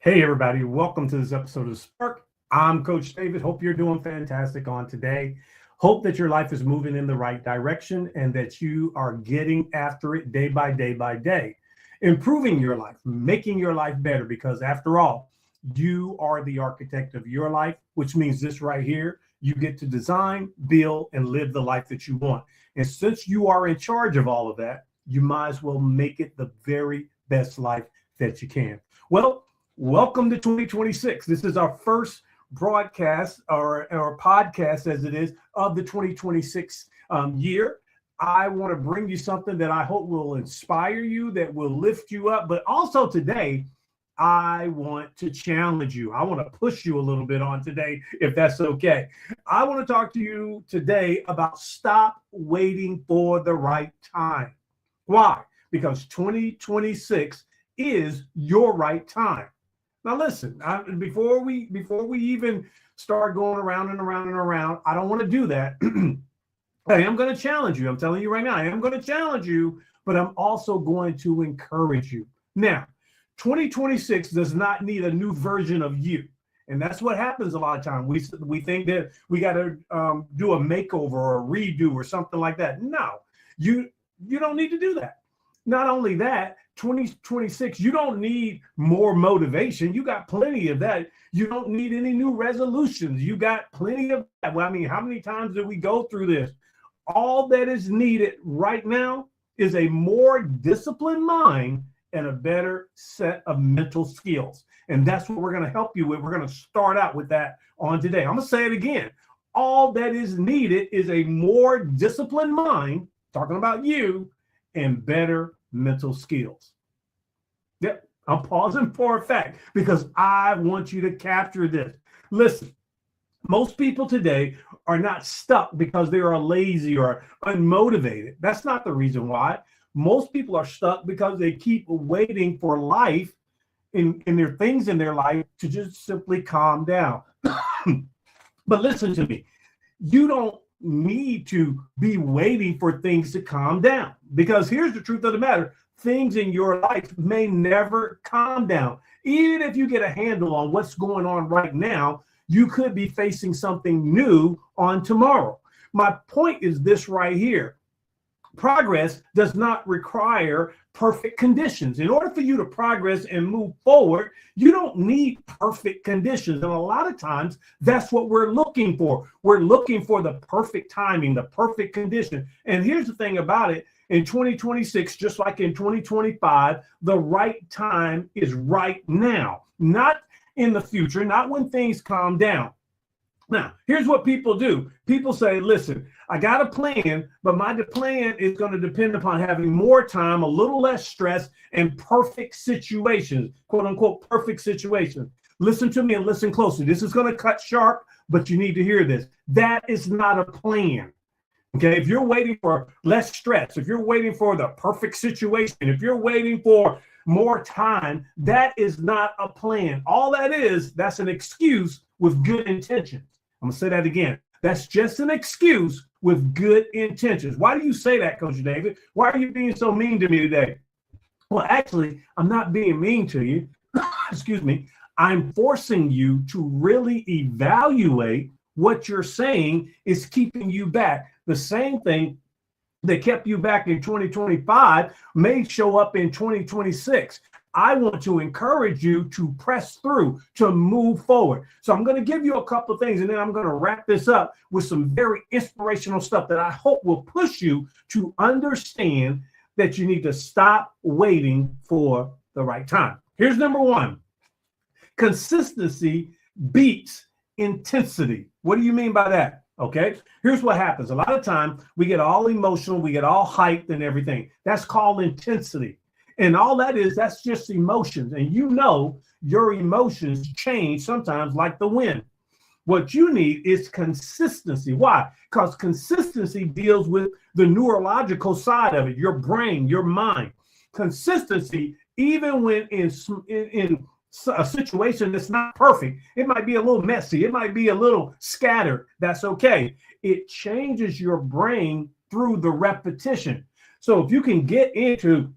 Hey, everybody. Welcome to this episode of Spark. I'm Coach David. Hope you're doing fantastic on today. Hope that your life is moving in the right direction and that you are getting after it day by day by day, improving your life, making your life better, because after all, you are the architect of your life, which means this right here, you get to design, build, and live the life that you want. And since you are in charge of all of that, you might as well make it the very best life that you can. Well, welcome to 2026. This is our first broadcast or podcast, as it is, of the 2026 year. I want to bring you something that I hope will inspire you, that will lift you up. But also today, I want to challenge you. I want to push you a little bit on today, if that's okay. I want to talk to you today about stop waiting for the right time. Why? Because 2026 is your right time. Now listen, before we even start going around and around and around, I don't want to do that. I am going to challenge you. I'm telling you right now, I am going to challenge you, but I'm also going to encourage you. Now, 2026 does not need a new version of you. And that's what happens a lot of times. We think that we got to do a makeover or a redo or something like that. No, you don't need to do that. Not only that, 2026, you don't need more motivation. You got plenty of that. You don't need any new resolutions. You got plenty of that. Well, I mean, how many times did we go through this? All that is needed right now is a more disciplined mind and a better set of mental skills. And that's what we're going to help you with. We're going to start out with that on today. I'm going to say it again. All that is needed is a more disciplined mind, talking about you, and better mental skills. Yep, I'm pausing for a fact because I want you to capture this. Listen, most people today are not stuck because they are lazy or unmotivated. That's not the reason why. Most people are stuck because they keep waiting for life in their things in their life to just simply calm down. But listen to me. You don't need to be waiting for things to calm down, because here's the truth of the matter. Things in your life may never calm down. Even if you get a handle on what's going on right now, you could be facing something new on tomorrow. My point is this right here. Progress does not require perfect conditions. In order for you to progress and move forward, you don't need perfect conditions. And a lot of times, that's what we're looking for. We're looking for the perfect timing, the perfect condition. And here's the thing about it. In 2026, just like in 2025, the right time is right now, not in the future, not when things calm down. Now, here's what people do. People say, listen, I got a plan, but my plan is going to depend upon having more time, a little less stress, and perfect situations, quote unquote, perfect situations. Listen to me and listen closely. This is going to cut sharp, but you need to hear this. That is not a plan. Okay, if you're waiting for less stress, if you're waiting for the perfect situation, if you're waiting for more time, that is not a plan. All that is, that's an excuse with good intentions. I'm going to say that again. That's just an excuse with good intentions. Why do you say that, Coach David? Why are you being so mean to me today? Well, actually, I'm not being mean to you. Excuse me. I'm forcing you to really evaluate what you're saying is keeping you back. The same thing that kept you back in 2025 may show up in 2026. I want to encourage you to press through, to move forward. So I'm going to give you a couple of things, and then I'm going to wrap this up with some very inspirational stuff that I hope will push you to understand that you need to stop waiting for the right time. Here's number one. Consistency beats intensity. What do you mean by that? Okay, here's what happens. A lot of time we get all emotional, we get all hyped and everything. That's called intensity. And all that is, that's just emotions. And you know your emotions change sometimes like the wind. What you need is consistency. Why? Because consistency deals with the neurological side of it, your brain, your mind. Consistency, even when in a situation that's not perfect, it might be a little messy, it might be a little scattered. That's okay. It changes your brain through the repetition. So if you can get into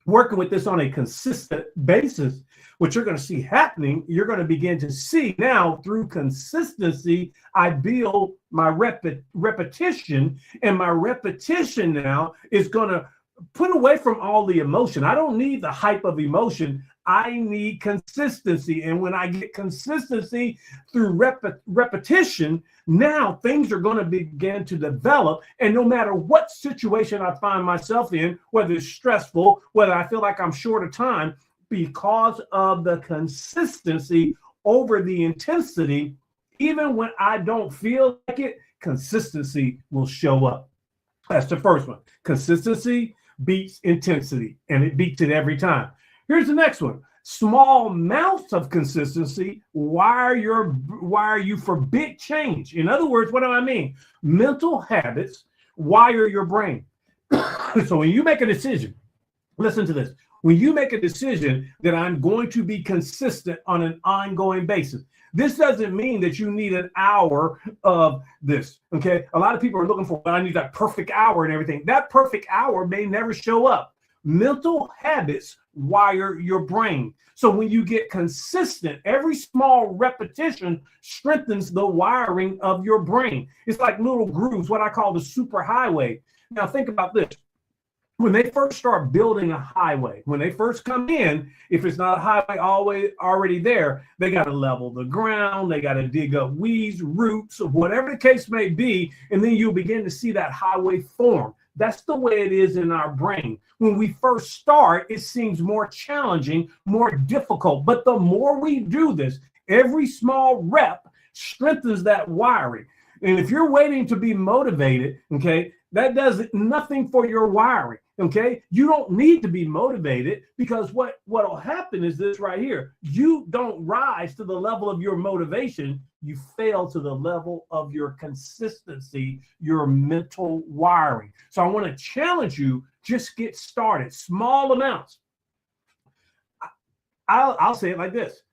working with this on a consistent basis, what you're going to see happening, you're going to begin to see now through consistency, I build my repetition, and my repetition now is going to put away from all the emotion. I don't need the hype of emotion. I need consistency. And when I get consistency through repetition, now things are going to begin to develop. And no matter what situation I find myself in, whether it's stressful, whether I feel like I'm short of time, because of the consistency over the intensity, even when I don't feel like it, consistency will show up. That's the first one. Consistency beats intensity, and it beats it every time. Here's the next one. Small amounts of consistency wire you for big change. In other words, what do I mean? Mental habits wire your brain. So when you make a decision, listen to this. When you make a decision that I'm going to be consistent on an ongoing basis, this doesn't mean that you need an hour of this, okay? A lot of people are looking for, well, I need that perfect hour and everything. That perfect hour may never show up. Mental habits wire your brain. So when you get consistent, every small repetition strengthens the wiring of your brain. It's like little grooves, what I call the superhighway. Now think about this. When they first start building a highway, when they first come in, if it's not a highway already there, they got to level the ground, they got to dig up weeds, roots, whatever the case may be, and then you'll begin to see that highway form. That's the way it is in our brain. When we first start, it seems more challenging, more difficult. But the more we do this, every small rep strengthens that wiring. And if you're waiting to be motivated, okay, that does nothing for your wiring. Okay, you don't need to be motivated, because what'll happen is this right here. You don't rise to the level of your motivation. You fail to the level of your consistency, your mental wiring. So I want to challenge you, just get started. Small amounts. I'll say it like this: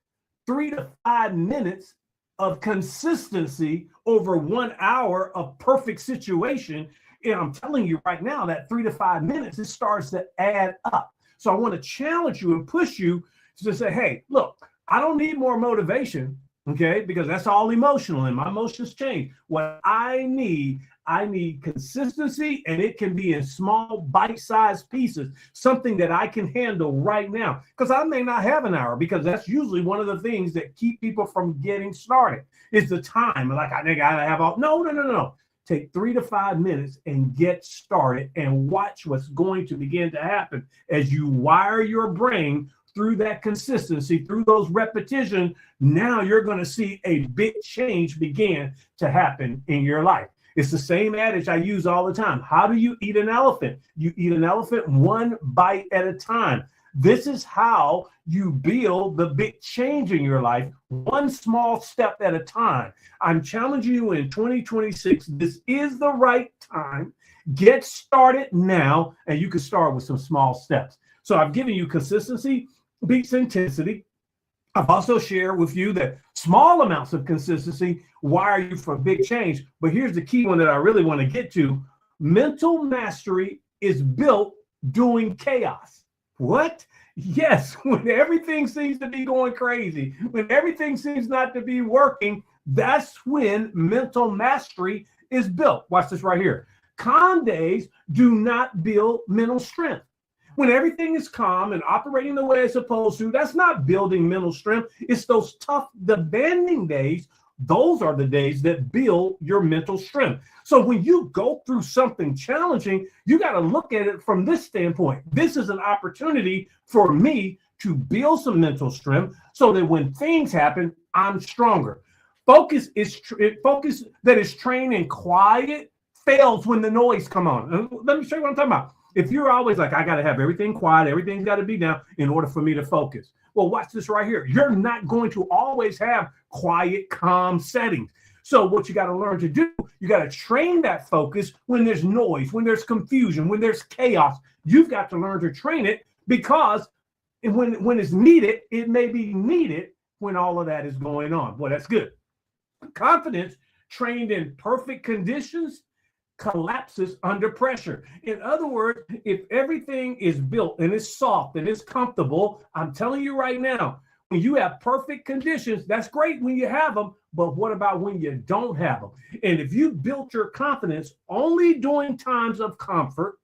3 to 5 minutes of consistency over 1 hour of perfect situation. And I'm telling you right now that 3 to 5 minutes, it starts to add up. So I want to challenge you and push you to say, hey, look, I don't need more motivation, okay, because that's all emotional and my emotions change. What I need consistency, and it can be in small bite-sized pieces, something that I can handle right now, because I may not have an hour, because that's usually one of the things that keep people from getting started is the time. Like, I think I have all, no. Take 3 to 5 minutes and get started, and watch what's going to begin to happen as you wire your brain through that consistency, through those repetitions. Now you're going to see a big change begin to happen in your life. It's the same adage I use all the time. How do you eat an elephant? You eat an elephant one bite at a time. This is how you build the big change in your life, one small step at a time. I'm challenging you in 2026. This is the right time. Get started now, and you can start with some small steps. So I've given you consistency beats intensity. I've also shared with you that small amounts of consistency wire you for big change. But here's the key one that I really want to get to. Mental mastery is built doing chaos. What? Yes, when everything seems to be going crazy, when everything seems not to be working, that's when mental mastery is built. Watch this right here. Calm days do not build mental strength. When everything is calm and operating the way it's supposed to, that's not building mental strength. It's those tough, demanding days. Those are the days that build your mental strength. So when you go through something challenging, you got to look at it from this standpoint. This is an opportunity for me to build some mental strength so that when things happen, I'm stronger. Focus that is trained in quiet fails when the noise come on. Let me show you what I'm talking about. If you're always like, I got to have everything quiet, everything's got to be down in order for me to focus. Well, watch this right here. You're not going to always have quiet, calm settings. So what you got to learn to do, you got to train that focus when there's noise, when there's confusion, when there's chaos. You've got to learn to train it, because when it's needed, it may be needed when all of that is going on. Well, that's good. Confidence trained in perfect conditions collapses under pressure. In other words, if everything is built and it's soft and it's comfortable, I'm telling you right now, when you have perfect conditions, that's great when you have them, but what about when you don't have them? And if you built your confidence only during times of comfort,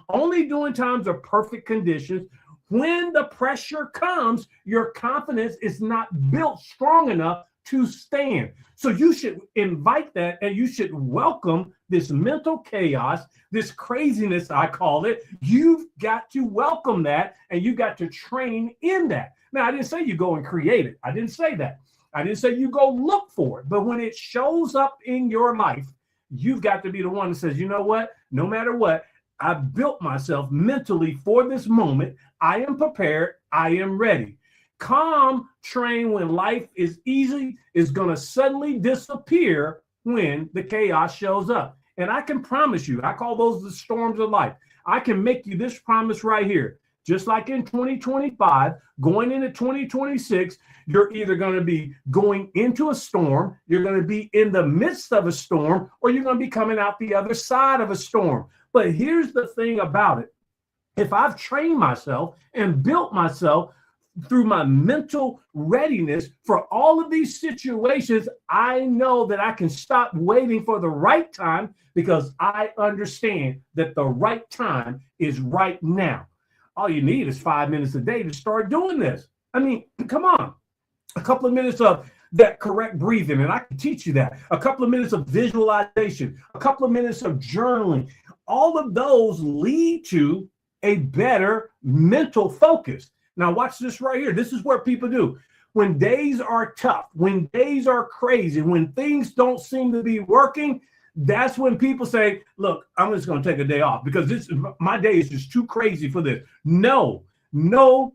only during times of perfect conditions, when the pressure comes, your confidence is not built strong enough to stand. So you should invite that, and you should welcome this mental chaos, this craziness, I call it. You've got to welcome that, and you got to train in that. Now, I didn't say you go and create it. I didn't say that. I didn't say you go look for it. But when it shows up in your life, you've got to be the one that says, you know what? No matter what, I built myself mentally for this moment. I am prepared. I am ready. Calm train when life is easy is going to suddenly disappear when the chaos shows up. And I can promise you, I call those the storms of life. I can make you this promise right here. Just like in 2025, going into 2026, you're either going to be going into a storm, you're going to be in the midst of a storm, or you're going to be coming out the other side of a storm. But here's the thing about it. If I've trained myself and built myself through my mental readiness for all of these situations, I know that I can stop waiting for the right time, because I understand that the right time is right now. All you need is 5 minutes a day to start doing this. I mean, come on. A couple of minutes of that correct breathing, and I can teach you that. A couple of minutes of visualization, a couple of minutes of journaling. All of those lead to a better mental focus. Now, watch this right here. This is what people do. When days are tough, when days are crazy, when things don't seem to be working, that's when people say, look, I'm just going to take a day off because my day is just too crazy for this. No. Listen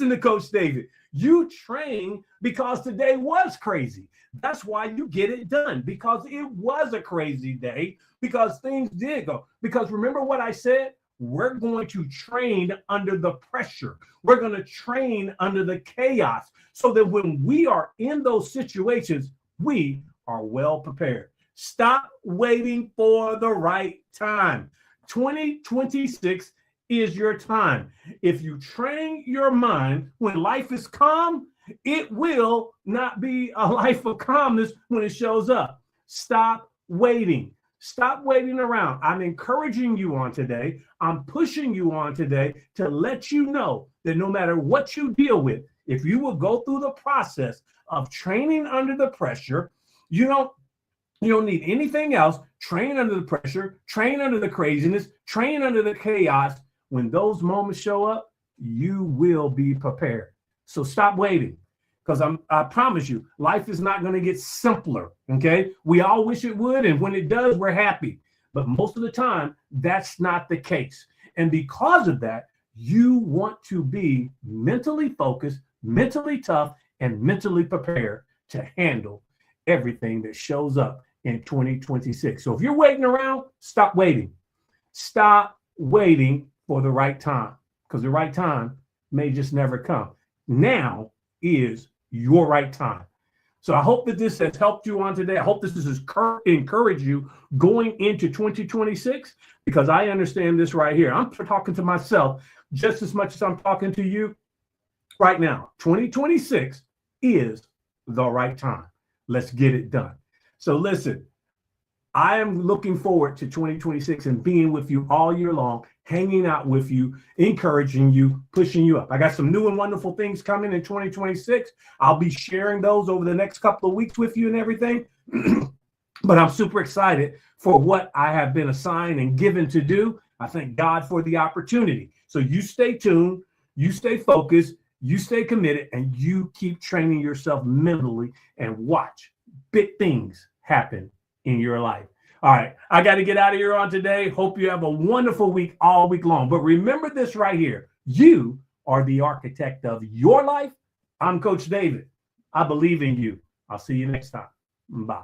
to Coach David. You train because today was crazy. That's why you get it done, because it was a crazy day, because things did go. Because remember what I said? We're going to train under the pressure. We're going to train under the chaos so that when we are in those situations, we are well prepared. Stop waiting for the right time. 2026 is your time. If you train your mind when life is calm, it will not be a life of calmness when it shows up. Stop waiting. Stop waiting around. I'm encouraging you on today. I'm pushing you on today to let you know that no matter what you deal with, if you will go through the process of training under the pressure, you don't need anything else. Train under the pressure, train under the craziness, train under the chaos. When those moments show up, you will be prepared. So stop waiting, because I promise you, life is not going to get simpler, okay? We all wish it would, and when it does, we're happy. But most of the time, that's not the case. And because of that, you want to be mentally focused, mentally tough, and mentally prepared to handle everything that shows up in 2026. So if you're waiting around, stop waiting. Stop waiting for the right time, because the right time may just never come. Now is your right time. So I hope that this has helped you on today. I hope this has encouraged you going into 2026, because I understand this right here. I'm talking to myself just as much as I'm talking to you right now. 2026 is the right time. Let's get it done. So listen, I am looking forward to 2026 and being with you all year long, hanging out with you, encouraging you, pushing you up. I got some new and wonderful things coming in 2026. I'll be sharing those over the next couple of weeks with you and everything. But I'm super excited for what I have been assigned and given to do. I thank God for the opportunity. So you stay tuned, you stay focused, you stay committed, and you keep training yourself mentally, and watch big things happen in your life. All right, I got to get out of here on today. Hope you have a wonderful week all week long. But remember this right here. You are the architect of your life. I'm Coach David. I believe in you. I'll see you next time. Bye.